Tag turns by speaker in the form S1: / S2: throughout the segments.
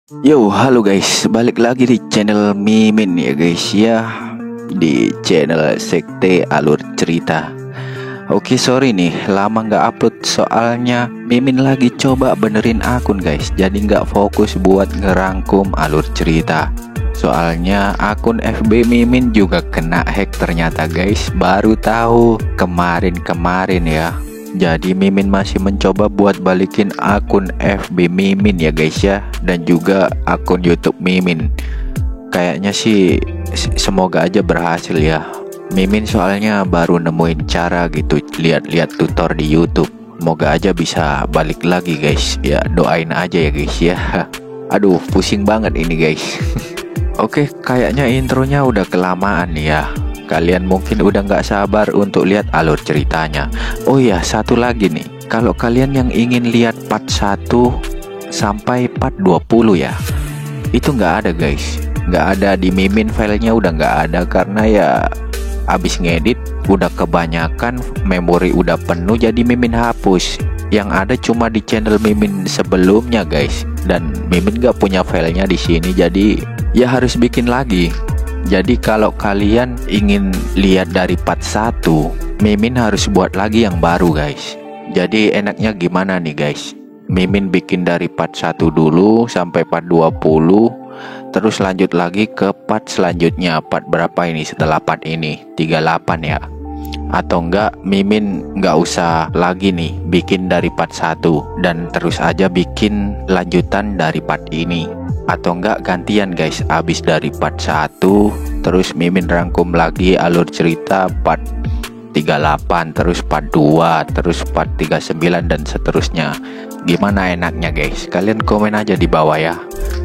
S1: Yo, halo guys, balik lagi di channel Mimin ya guys ya. Di channel Sekte Alur Cerita. Oke, sorry nih, lama nggak upload soalnya Mimin lagi coba benerin akun guys. Jadi nggak fokus buat ngerangkum alur cerita. Soalnya akun FB Mimin juga kena hack ternyata guys. Baru tahu kemarin ya. Jadi Mimin masih mencoba buat balikin akun FB Mimin ya guys ya. Dan juga akun YouTube Mimin. Kayaknya sih semoga aja berhasil ya. Mimin soalnya baru nemuin cara gitu, lihat-lihat tutor di YouTube. Moga aja bisa balik lagi guys. Ya doain aja ya guys ya. Aduh pusing banget ini guys. Oke, kayaknya intronya udah kelamaan nih ya. Kalian mungkin udah nggak sabar untuk lihat alur ceritanya. Oh ya, satu lagi nih. Kalau kalian yang ingin lihat part 1 sampai part 20 ya, itu nggak ada guys. Nggak ada di Mimin, filenya udah nggak ada. Karena ya abis ngedit udah kebanyakan, memori udah penuh, jadi Mimin hapus. Yang ada cuma di channel Mimin sebelumnya guys. Dan Mimin nggak punya filenya di sini, jadi ya harus bikin lagi. Jadi kalau kalian ingin lihat dari part 1, Mimin harus buat lagi yang baru guys. Jadi enaknya gimana nih guys? Mimin bikin dari part 1 dulu sampai part 20, terus lanjut lagi ke part selanjutnya. Part berapa ini setelah part ini? 38 ya. Atau enggak Mimin nggak usah lagi nih bikin dari part 1 dan terus aja bikin lanjutan dari part ini. Atau enggak gantian guys, abis dari part 1 terus Mimin rangkum lagi alur cerita part 38, terus part 2, terus part 39 dan seterusnya. Gimana enaknya guys? Kalian komen aja di bawah ya.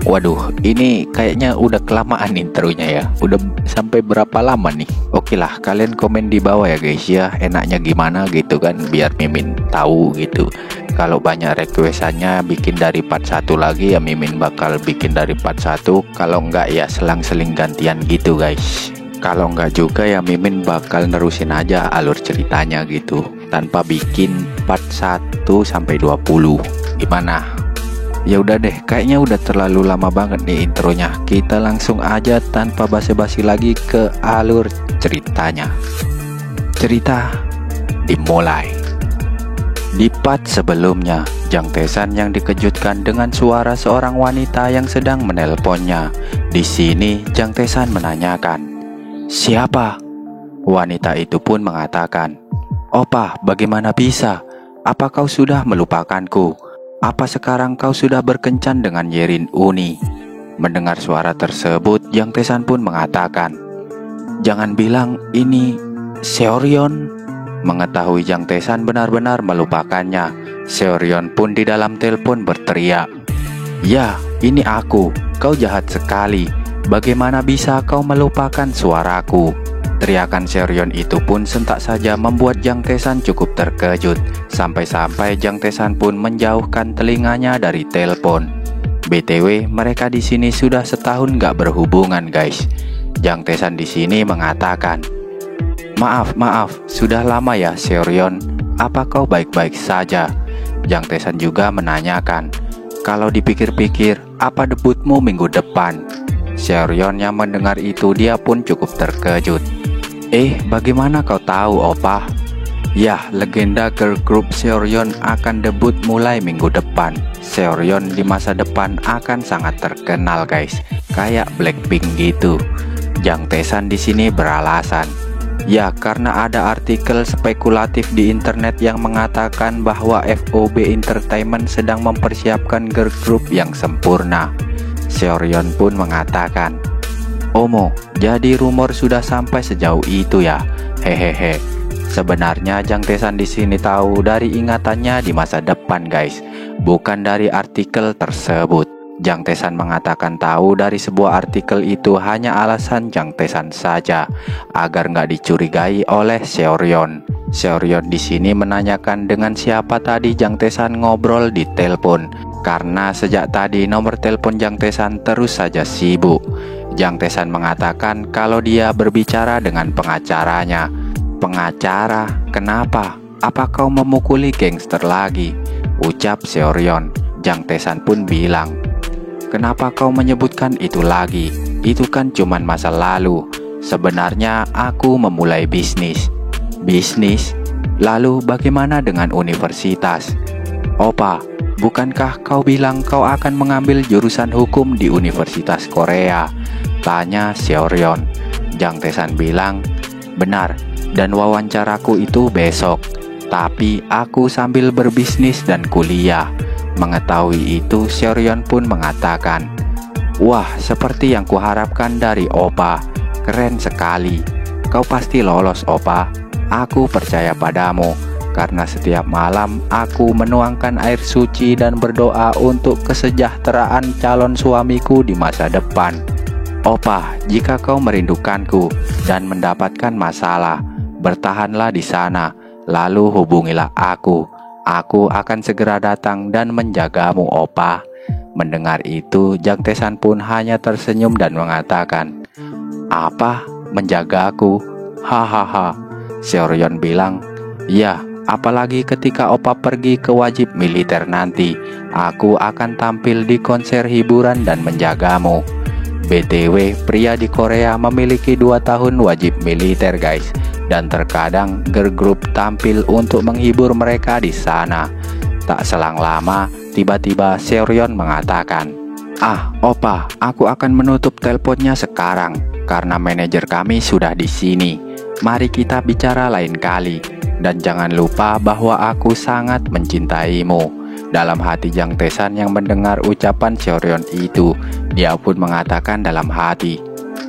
S1: Waduh, ini kayaknya udah kelamaan intronya ya. Udah sampai berapa lama nih? Oke lah, kalian komen di bawah ya guys ya. Enaknya gimana gitu kan, biar Mimin tahu gitu. Kalau banyak requestannya bikin dari part 1 lagi ya Mimin bakal bikin dari part 1. Kalau enggak ya selang-seling gantian gitu guys. Kalau enggak juga ya Mimin bakal nerusin aja alur ceritanya gitu, tanpa bikin part 1 sampai 20. Gimana? Ya udah deh, kayaknya udah terlalu lama banget nih intronya. Kita langsung aja tanpa basa-basi lagi ke alur ceritanya. Cerita dimulai. Di part sebelumnya, Jang Tesan yang dikejutkan dengan suara seorang wanita yang sedang menelponnya. Di sini Jang Tesan menanyakan, "Siapa?" Wanita itu pun mengatakan, "Opa, bagaimana bisa? Apa kau sudah melupakanku? Apa sekarang kau sudah berkencan dengan Yerin Uni?" Mendengar suara tersebut, Jang Tesan pun mengatakan, "Jangan bilang ini Seoryon." Mengetahui Jang Tesan benar-benar melupakannya, Seoryon pun di dalam telepon berteriak, "Ya, ini aku. Kau jahat sekali. Bagaimana bisa kau melupakan suaraku?" Teriakan Seoryon itu pun sentak saja membuat Jang Tesan cukup terkejut. Sampai-sampai Jang Tesan pun menjauhkan telinganya dari telepon. BTW, mereka di sini sudah setahun gak berhubungan guys. Jang Tesan di sini mengatakan, Maaf, sudah lama ya Seoryon. Apa kau baik-baik saja?" Jang Tesan juga menanyakan, "Kalau dipikir-pikir, apa debutmu minggu depan?" Seoryon yang mendengar itu dia pun cukup terkejut. Bagaimana kau tahu, Opa?" "Yah, legenda girl group Seoryon akan debut mulai minggu depan. Seoryon di masa depan akan sangat terkenal guys, kayak Blackpink gitu." Jang Tesan di sini beralasan, "Ya, karena ada artikel spekulatif di internet yang mengatakan bahwa FOB Entertainment sedang mempersiapkan girl group yang sempurna." Seoryon pun mengatakan, "Omo, jadi rumor sudah sampai sejauh itu ya? Hehehe." Sebenarnya Jang Tesan di sini tahu dari ingatannya di masa depan guys, bukan dari artikel tersebut. Jang Tesan mengatakan tahu dari sebuah artikel itu hanya alasan Jang Tesan saja agar nggak dicurigai oleh Seoryon. Seoryon di sini menanyakan dengan siapa tadi Jang Tesan ngobrol di telepon, karena sejak tadi nomor telepon Jang Tesan terus saja sibuk. Jang Tesan mengatakan kalau dia berbicara dengan pengacaranya. "Pengacara? Kenapa? Apa kau memukuli gangster lagi?" ucap Seoryon. Jang Tesan pun bilang, kenapa kau menyebutkan itu lagi? Itu kan cuman masa lalu. Sebenarnya aku memulai bisnis. Bisnis? Lalu bagaimana dengan universitas? Opa, bukankah kau bilang kau akan mengambil jurusan hukum di Universitas Korea? Tanya Seoryeon. Jang Tae-san bilang, benar, dan wawancaraku itu besok. Tapi aku sambil berbisnis dan kuliah. Mengetahui itu, Seoryeon pun mengatakan, wah, seperti yang kuharapkan dari Opa. Keren sekali. Kau pasti lolos, Opa. Aku percaya padamu. Karena setiap malam aku menuangkan air suci dan berdoa untuk kesejahteraan calon suamiku di masa depan. Opa, jika kau merindukanku dan mendapatkan masalah, bertahanlah di sana, lalu hubungilah aku. Aku akan segera datang dan menjagamu, Opa. Mendengar itu, Jang Tae-san pun hanya tersenyum dan mengatakan, apa? Menjagaku? Hahaha. Seoryeon bilang, ya, apalagi ketika Opa pergi ke wajib militer nanti, aku akan tampil di konser hiburan dan menjagamu. BTW, pria di Korea memiliki 2 tahun wajib militer, guys. Dan terkadang girl group tampil untuk menghibur mereka di sana. Tak selang lama, tiba-tiba Seoryeon mengatakan, ah, Opa, aku akan menutup teleponnya sekarang karena manajer kami sudah di sini. Mari kita bicara lain kali. Dan jangan lupa bahwa aku sangat mencintaimu. Dalam hati Jang Tae-san yang mendengar ucapan Seoryeon itu, dia pun mengatakan dalam hati,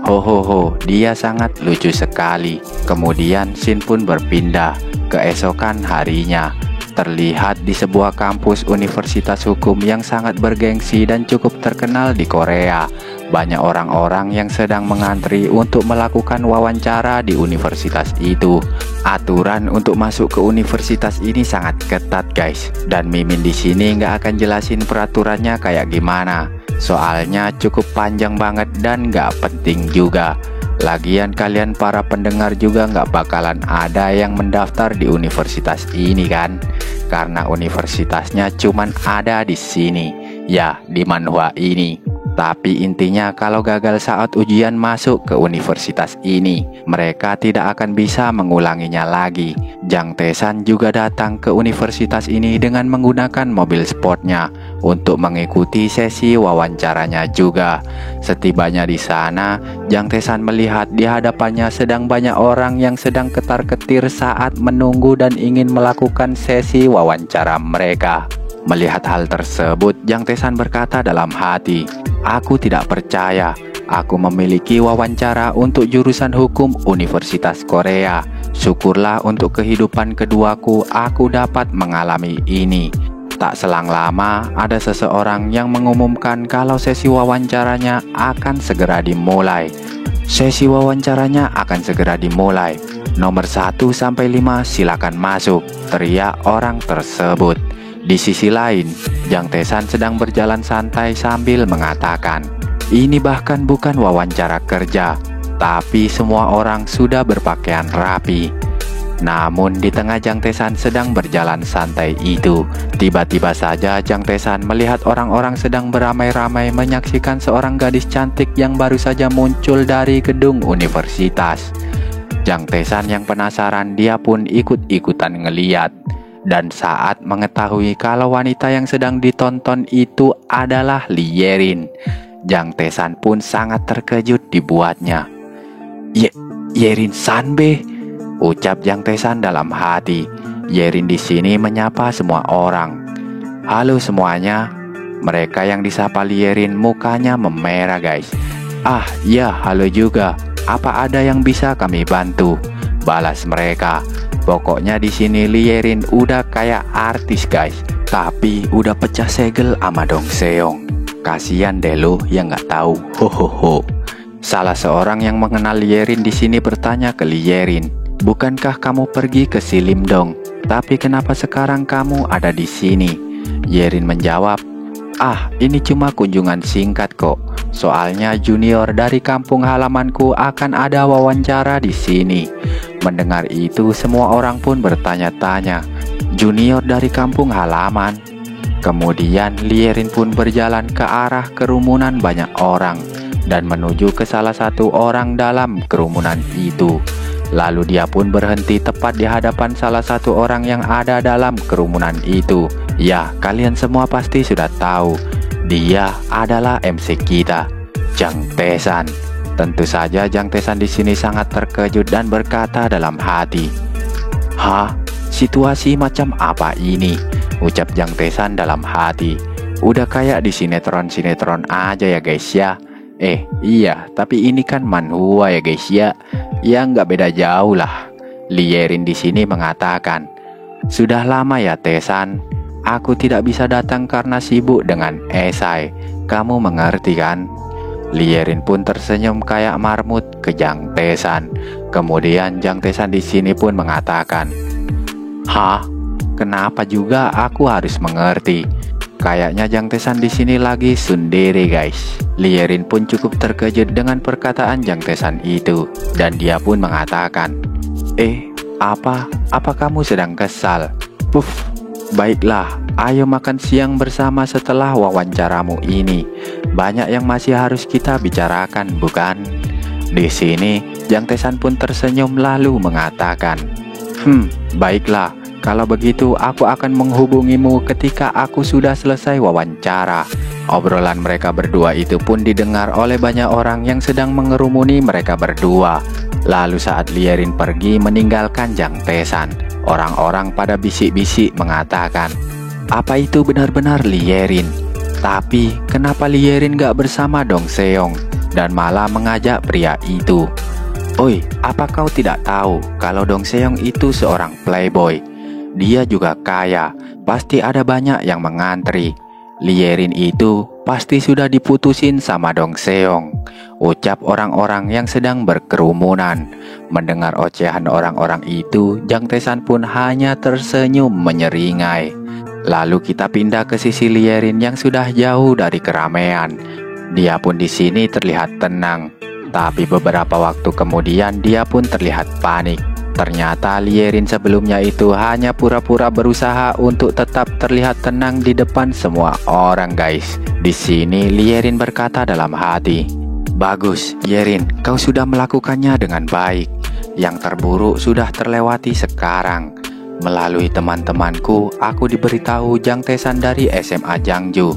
S1: ho, dia sangat lucu sekali. Kemudian scene pun berpindah. Keesokan harinya, terlihat di sebuah kampus universitas hukum yang sangat bergengsi dan cukup terkenal di Korea. Banyak orang-orang yang sedang mengantri untuk melakukan wawancara di universitas itu. Aturan untuk masuk ke universitas ini sangat ketat, guys. Dan Mimin di sini nggak akan jelasin peraturannya kayak gimana. Soalnya cukup panjang banget dan nggak penting juga. Lagian kalian para pendengar juga nggak bakalan ada yang mendaftar di universitas ini kan? Karena universitasnya cuman ada di sini, ya di manhwa ini. Tapi intinya kalau gagal saat ujian masuk ke universitas ini, mereka tidak akan bisa mengulanginya lagi. Jang Tae-san juga datang ke universitas ini dengan menggunakan mobil sportnya untuk mengikuti sesi wawancaranya juga. Setibanya di sana, Jang Tae-san melihat di hadapannya sedang banyak orang yang sedang ketar-ketir saat menunggu dan ingin melakukan sesi wawancara mereka. Melihat hal tersebut, Jang Tae-san berkata dalam hati, aku tidak percaya. Aku memiliki wawancara untuk jurusan hukum Universitas Korea. Syukurlah untuk kehidupan keduaku, aku dapat mengalami ini. Tak selang lama, ada seseorang yang mengumumkan kalau sesi wawancaranya akan segera dimulai. Sesi wawancaranya akan segera dimulai. Nomor 1 sampai 5 silakan masuk, teriak orang tersebut. Di sisi lain, Jang Tae-san sedang berjalan santai sambil mengatakan, ini bahkan bukan wawancara kerja, tapi semua orang sudah berpakaian rapi. Namun di tengah Jang Tae-san sedang berjalan santai itu, tiba-tiba saja Jang Tae-san melihat orang-orang sedang beramai-ramai menyaksikan seorang gadis cantik yang baru saja muncul dari gedung universitas. Jang Tae-san yang penasaran, dia pun ikut-ikutan ngeliat. Dan saat mengetahui kalau wanita yang sedang ditonton itu adalah Lee Ye-rin, Jang Tae-san pun sangat terkejut dibuatnya. Ye-rin Sanbe, ucap Jang Tae-san dalam hati. Ye-rin di sini menyapa semua orang. Halo semuanya. Mereka yang disapa Lee Ye-rin mukanya memerah, guys. Ah, ya, halo juga. Apa ada yang bisa kami bantu? Balas mereka. Pokoknya di sini Lee Ye-rin udah kayak artis, guys. Tapi udah pecah segel sama Dong Seong. Kasian deh lo yang nggak tahu. Ho. Salah seorang yang mengenal Lee Ye-rin di sini bertanya ke Lee Ye-rin, bukankah kamu pergi ke si Lim Dong? Tapi kenapa sekarang kamu ada di sini? Ye-rin menjawab, ah, ini cuma kunjungan singkat kok. Soalnya junior dari kampung halamanku akan ada wawancara di sini. Mendengar itu, semua orang pun bertanya-tanya, junior dari kampung halaman? Kemudian Lierin pun berjalan ke arah kerumunan banyak orang dan menuju ke salah satu orang dalam kerumunan itu. Lalu dia pun berhenti tepat di hadapan salah satu orang yang ada dalam kerumunan itu. Ya, kalian semua pasti sudah tahu, dia adalah MC kita, Jang Tae-san. Tentu saja Jang Tae-san di sini sangat terkejut dan berkata dalam hati, "Hah? Situasi macam apa ini?" ucap Jang Tae-san dalam hati. Udah kayak di sinetron-sinetron aja ya guys ya. Iya, tapi ini kan manhwa ya guys ya. Ya nggak beda jauh lah. Lierin di sini mengatakan, "Sudah lama ya Tae-san. Aku tidak bisa datang karena sibuk dengan esai. Kamu mengerti kan?" Lierin pun tersenyum kayak marmut ke Jang Tae-san. Kemudian Jang Tae-san di sini pun mengatakan, "Hah? Kenapa juga aku harus mengerti?" Kayaknya Jang Tae-san di sini lagi sundere guys. Lierin pun cukup terkejut dengan perkataan Jang Tae-san itu dan dia pun mengatakan, Apa kamu sedang kesal?" "Puff, baiklah, ayo makan siang bersama setelah wawancaramu ini. Banyak yang masih harus kita bicarakan, bukan?" Di sini Jang Tae-san pun tersenyum lalu mengatakan, Baiklah. Kalau begitu aku akan menghubungimu ketika aku sudah selesai wawancara." Obrolan mereka berdua itu pun didengar oleh banyak orang yang sedang mengerumuni mereka berdua. Lalu saat Lierin pergi meninggalkan Jang Tae-san, orang-orang pada bisik-bisik mengatakan, "Apa itu benar-benar Lierin? Tapi kenapa Lierin gak bersama Dong Seong dan malah mengajak pria itu? Oi, apa kau tidak tahu kalau Dong Seong itu seorang playboy? Dia juga kaya, pasti ada banyak yang mengantri. Lierin itu pasti sudah diputusin sama Dong Seong," ucap orang-orang yang sedang berkerumunan. Mendengar ocehan orang-orang itu, Jang Tae-san pun hanya tersenyum menyeringai. Lalu kita pindah ke sisi Lierin yang sudah jauh dari keramaian. Dia pun di sini terlihat tenang, tapi beberapa waktu kemudian dia pun terlihat panik. Ternyata Lierin sebelumnya itu hanya pura-pura berusaha untuk tetap terlihat tenang di depan semua orang guys. Di sini Lierin berkata dalam hati, "Bagus, Lierin, kau sudah melakukannya dengan baik. Yang terburuk sudah terlewati sekarang. Melalui teman-temanku, aku diberitahu Jang Tae-san dari SMA Jangju.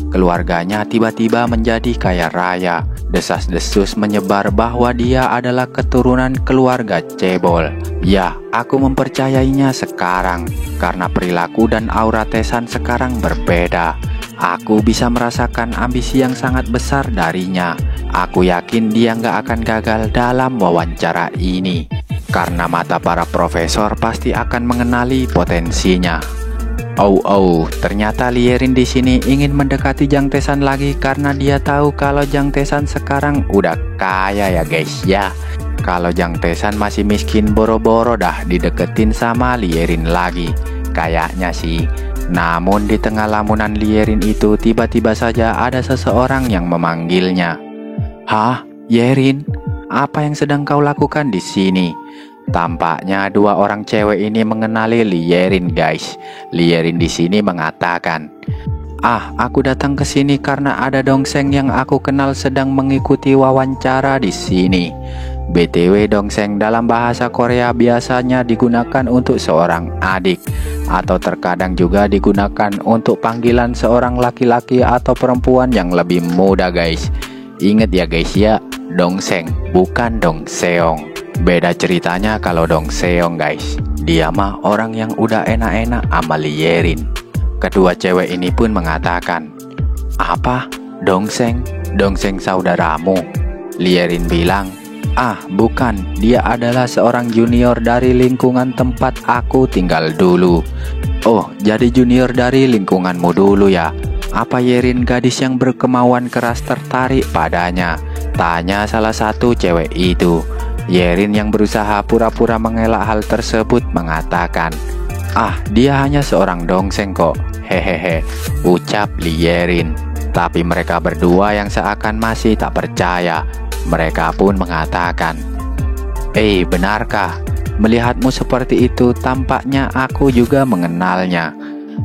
S1: Keluarganya tiba-tiba menjadi kaya raya. Desas-desus menyebar bahwa dia adalah keturunan keluarga cebol. Ya, aku mempercayainya sekarang karena perilaku dan aura Tae-san sekarang berbeda. Aku bisa merasakan ambisi yang sangat besar darinya. Aku yakin dia nggak akan gagal dalam wawancara ini karena mata para profesor pasti akan mengenali potensinya." Ternyata Lierin di sini ingin mendekati Jang Tae-san lagi karena dia tahu kalau Jang Tae-san sekarang udah kaya ya guys ya. Kalau Jang Tae-san masih miskin boro-boro dah dideketin sama Lierin lagi, kayaknya sih. Namun di tengah lamunan Lierin itu tiba-tiba saja ada seseorang yang memanggilnya. "Hah, Lierin, apa yang sedang kau lakukan di sini?" Tampaknya dua orang cewek ini mengenali Lierin guys. Lierin di sini mengatakan, "Aku datang ke sini karena ada Dongseng yang aku kenal sedang mengikuti wawancara di sini. BTW Dongseng dalam bahasa Korea biasanya digunakan untuk seorang adik atau terkadang juga digunakan untuk panggilan seorang laki-laki atau perempuan yang lebih muda guys. Ingat ya guys ya, Dongseng bukan Dong Seong. Beda ceritanya kalau Dong Seong guys. Dia mah orang yang udah enak-enak sama Lierin." Kedua cewek ini pun mengatakan, "Apa? Dongseng? Dongseng saudaramu?" Lierin bilang, Bukan, dia adalah seorang junior dari lingkungan tempat aku tinggal dulu." "Oh, jadi junior dari lingkunganmu dulu ya? Apa Lierin gadis yang berkemauan keras tertarik padanya?" tanya salah satu cewek itu. Lierin yang berusaha pura-pura mengelak hal tersebut mengatakan, "Dia hanya seorang Dongseng kok, hehehe," ucap Lierin. Tapi mereka berdua yang seakan masih tak percaya. Mereka pun mengatakan, "Benarkah? Melihatmu seperti itu tampaknya aku juga mengenalnya."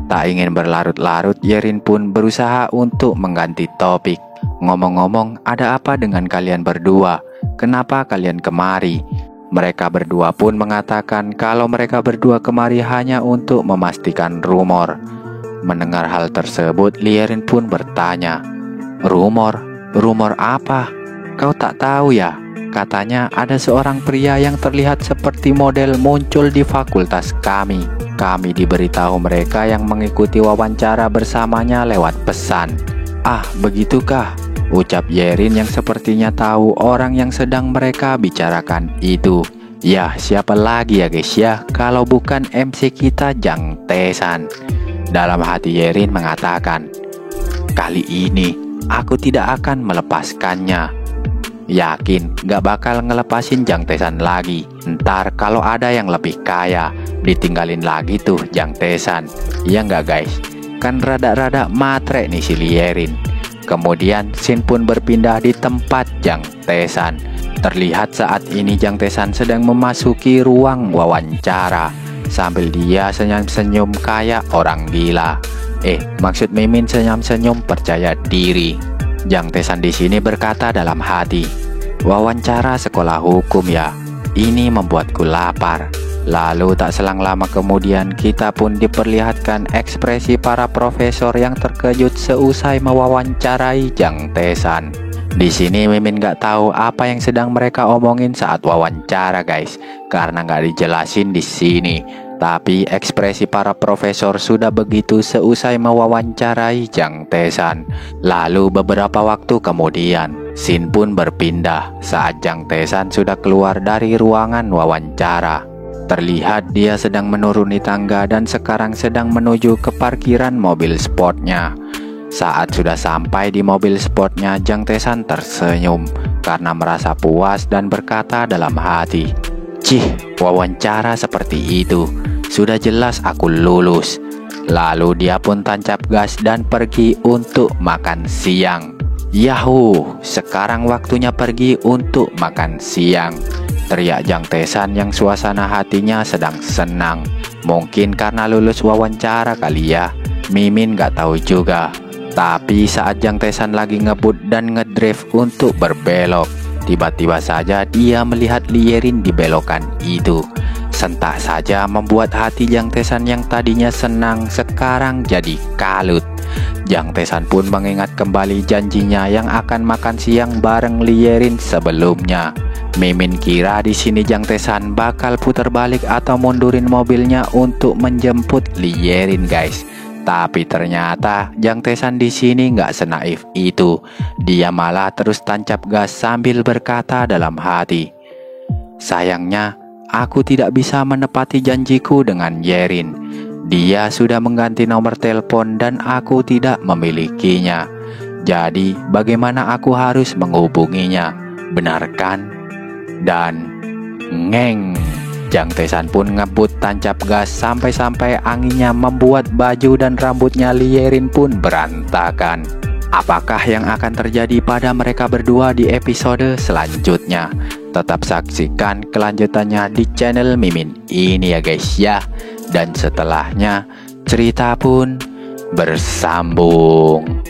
S1: Tak ingin berlarut-larut, Yerin pun berusaha untuk mengganti topik. Ngomong-ngomong, ada apa dengan kalian berdua? Kenapa kalian kemari? Mereka berdua pun mengatakan kalau mereka berdua kemari hanya untuk memastikan rumor. Mendengar hal tersebut, Yerin pun bertanya, "Rumor? Rumor apa? Kau tak tahu ya? Katanya ada seorang pria yang terlihat seperti model muncul di fakultas kami. Kami diberitahu mereka yang mengikuti wawancara bersamanya lewat pesan." "Ah, begitukah?" ucap Yerin yang sepertinya tahu orang yang sedang mereka bicarakan itu. "Ya, siapa lagi ya guys ya, kalau bukan MC kita Jang Tae-san." Dalam hati Yerin mengatakan, "Kali ini aku tidak akan melepaskannya." Yakin gak bakal ngelepasin Jang Tae-san lagi. Ntar kalau ada yang lebih kaya, ditinggalin lagi tuh Jang Tae-san. Iya gak guys? Kan rada-rada matre nih si Yerin. Kemudian scene pun berpindah di tempat Jang Tae-san. Terlihat saat ini Jang Tae-san sedang memasuki ruang wawancara, sambil dia senyum-senyum kayak orang gila. Maksud Mimin senyum-senyum percaya diri. Jang Tae-san di sini berkata dalam hati, "Wawancara sekolah hukum ya, ini membuatku lapar." Lalu tak selang lama kemudian kita pun diperlihatkan ekspresi para profesor yang terkejut seusai mewawancarai Jang Tae-san. Di sini Mimin gak tahu apa yang sedang mereka omongin saat wawancara guys, karena gak dijelasin di sini. Tapi ekspresi para profesor sudah begitu seusai mewawancarai Jang Tae-san. Lalu beberapa waktu kemudian, scene pun berpindah saat Jang Tae-san sudah keluar dari ruangan wawancara. Terlihat dia sedang menuruni tangga dan sekarang sedang menuju ke parkiran mobil sportnya. Saat sudah sampai di mobil sportnya, Jang Tae-san tersenyum karena merasa puas dan berkata dalam hati, "Cih, wawancara seperti itu. Sudah jelas aku lulus." Lalu dia pun tancap gas dan pergi untuk makan siang. "Yahoo, sekarang waktunya pergi untuk makan siang," teriak Jang Tae-san yang suasana hatinya sedang senang. Mungkin karena lulus wawancara kali ya, Mimin gak tahu juga. Tapi saat Jang Tae-san lagi ngebut dan ngedrive untuk berbelok, tiba-tiba saja dia melihat Yerin di belokan itu. Sentak saja membuat hati Jang Tae-san yang tadinya senang sekarang jadi kalut. Jang Tae-san pun mengingat kembali janjinya yang akan makan siang bareng Yerin sebelumnya. Mimin kira di sini Jang Tae-san bakal putar balik atau mundurin mobilnya untuk menjemput Yerin guys. Tapi ternyata Jang Tae-san di sini nggak senaif itu. Dia malah terus tancap gas sambil berkata dalam hati, "Sayangnya aku tidak bisa menepati janjiku dengan Yerin. Dia sudah mengganti nomor telepon dan aku tidak memilikinya. Jadi bagaimana aku harus menghubunginya? Benar kan?" Dan ngeng, Jang Tae-san pun ngebut tancap gas sampai-sampai anginnya membuat baju dan rambutnya Yerin pun berantakan. Apakah yang akan terjadi pada mereka berdua di episode selanjutnya? Tetap saksikan kelanjutannya di channel Mimin ini ya guys ya. Dan setelahnya cerita pun bersambung.